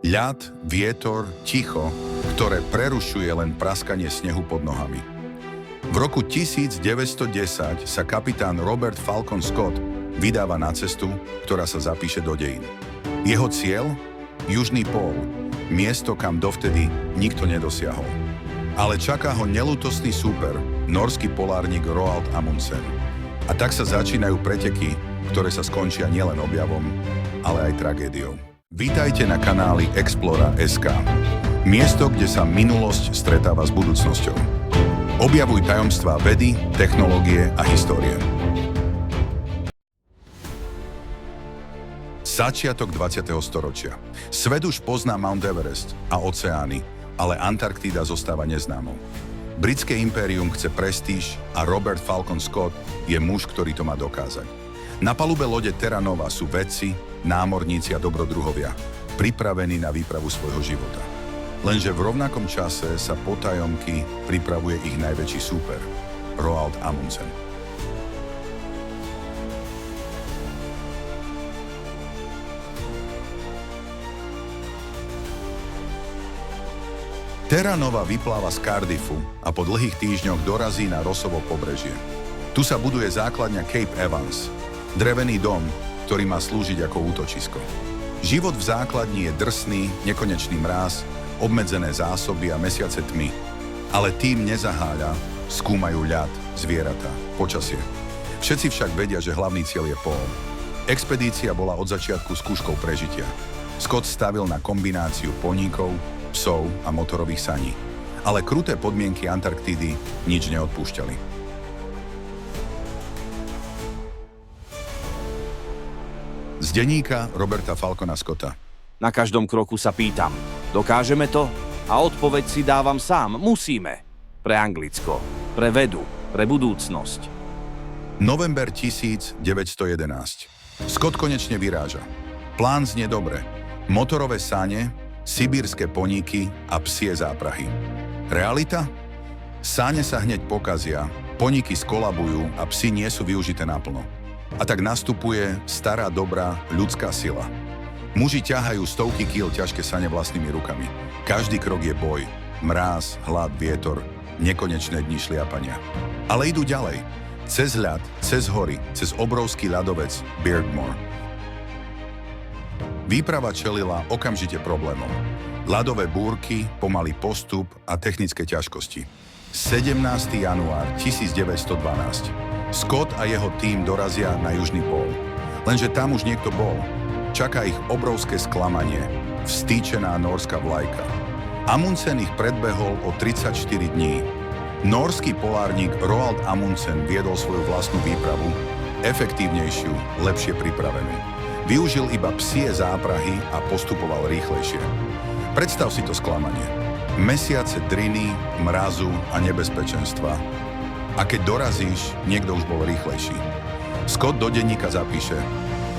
Ľad, vietor, ticho, ktoré prerušuje len praskanie snehu pod nohami. V roku 1910 sa kapitán Robert Falcon Scott vydáva na cestu, ktorá sa zapíše do dejín. Jeho cieľ? Južný pól, miesto, kam dovtedy nikto nedosiahol. Ale čaká ho neľútostný súper, norský polárnik Roald Amundsen. A tak sa začínajú preteky, ktoré sa skončia nielen objavom, ale aj tragédiou. Vítajte na kanáli Explora.sk, miesto, kde sa minulosť stretáva s budúcnosťou. Objavuj tajomstvá vedy, technológie a histórie. Začiatok 20. storočia. Svet už pozná Mount Everest a oceány, ale Antarktída zostáva neznámou. Britské impérium chce prestíž a Robert Falcon Scott je muž, ktorý to má dokázať. Na palube lode Terra Nova sú vedci, námorníci a dobrodruhovia, pripravení na výpravu svojho života. Lenže v rovnakom čase sa potajomky pripravuje ich najväčší súper, Roald Amundsen. Terra Nova vypláva z Cardiffu a po dlhých týždňoch dorazí na Rossovo pobrežie. Tu sa buduje základňa Cape Evans, drevený dom, ktorý má slúžiť ako útočisko. Život v základni je drsný, nekonečný mráz, obmedzené zásoby a mesiace tmy. Ale tým nezaháľa, skúmajú ľad, zvieratá, počasie. Všetci však vedia, že hlavný cieľ je pól. Expedícia bola od začiatku skúškou prežitia. Scott stavil na kombináciu poníkov, psov a motorových saní. Ale kruté podmienky Antarktídy nič neodpúšťali. Z denníka Roberta Falcona Scotta. Na každom kroku sa pýtam, dokážeme to? A odpoveď si dávam sám, musíme. Pre Anglicko, pre vedu, pre budúcnosť. November 1911. Scott konečne vyráža. Plán znie dobre. Motorové sane, sibírske poníky a psie záprahy. Realita? Sáne sa hneď pokazia, poníky skolabujú a psi nie sú využité naplno. A tak nastupuje stará dobrá ľudská sila. Muži ťahajú stovky kíl ťažké sane vlastnými rukami. Každý krok je boj. Mráz, hlad, vietor, nekonečné dni šliapania. Ale idú ďalej. Cez ľad, cez hory, cez obrovský ľadovec Beardmore. Výprava čelila okamžite problémom. Ľadové búrky, pomalý postup a technické ťažkosti. 17. január 1912. Scott a jeho tím dorazia na južný pól. Lenže tam už niekto bol. Čaká ich obrovské sklamanie, vstýčená nórská vlajka. Amundsen ich predbehol o 34 dní. Norský polárnik Roald Amundsen viedol svoju vlastnú výpravu, efektívnejšiu, lepšie pripravenú. Využil iba psie záprahy a postupoval rýchlejšie. Predstav si to sklamanie. Mesiace driny, mrazu a nebezpečenstva. A keď dorazíš, niekto už bol rýchlejší. Scott do denníka zapíše: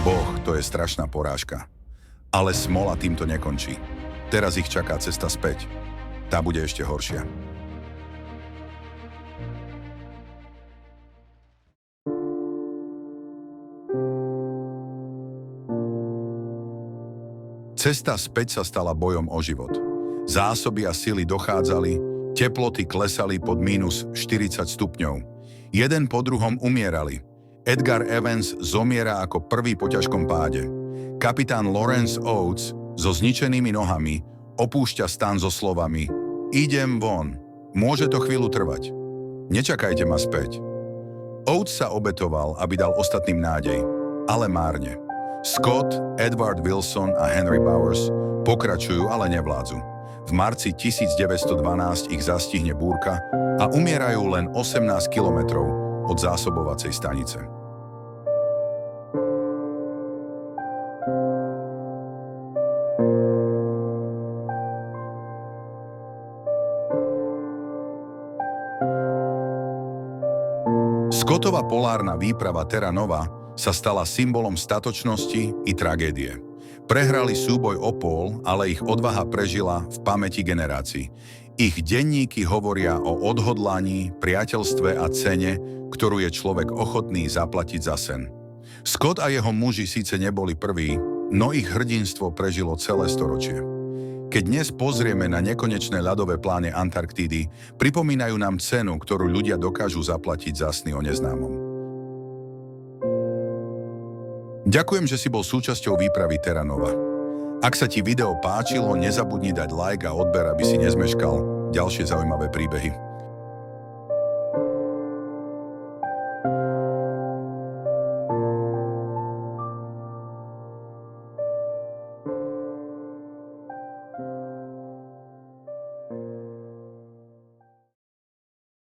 Boh, to je strašná porážka. Ale smola týmto nekončí. Teraz ich čaká cesta späť. Tá bude ešte horšia. Cesta späť sa stala bojom o život. Zásoby a sily dochádzali, teploty klesali pod minus 40 stupňov. Jeden po druhom umierali. Edgar Evans zomiera ako prvý po ťažkom páde. Kapitán Lawrence Oates so zničenými nohami opúšťa stan so slovami: Idem von, môže to chvíľu trvať. Nečakajte ma späť. Oates sa obetoval, aby dal ostatným nádej, ale márne. Scott, Edward Wilson a Henry Bowers pokračujú, ale nevládzu. V marci 1912 ich zastihne búrka a umierajú len 18 kilometrov od zásobovacej stanice. Scottova polárna výprava Terra Nova sa stala symbolom statočnosti i tragédie. Prehrali súboj o pól, ale ich odvaha prežila v pamäti generácií. Ich denníky hovoria o odhodlaní, priateľstve a cene, ktorú je človek ochotný zaplatiť za sen. Scott a jeho muži síce neboli prví, no ich hrdinstvo prežilo celé storočie. Keď dnes pozrieme na nekonečné ľadové pláne Antarktídy, pripomínajú nám cenu, ktorú ľudia dokážu zaplatiť za sny o neznámom. Ďakujem, že si bol súčasťou výpravy Terra Nova. Ak sa ti video páčilo, nezabudni dať like a odber, aby si nezmeškal ďalšie zaujímavé príbehy.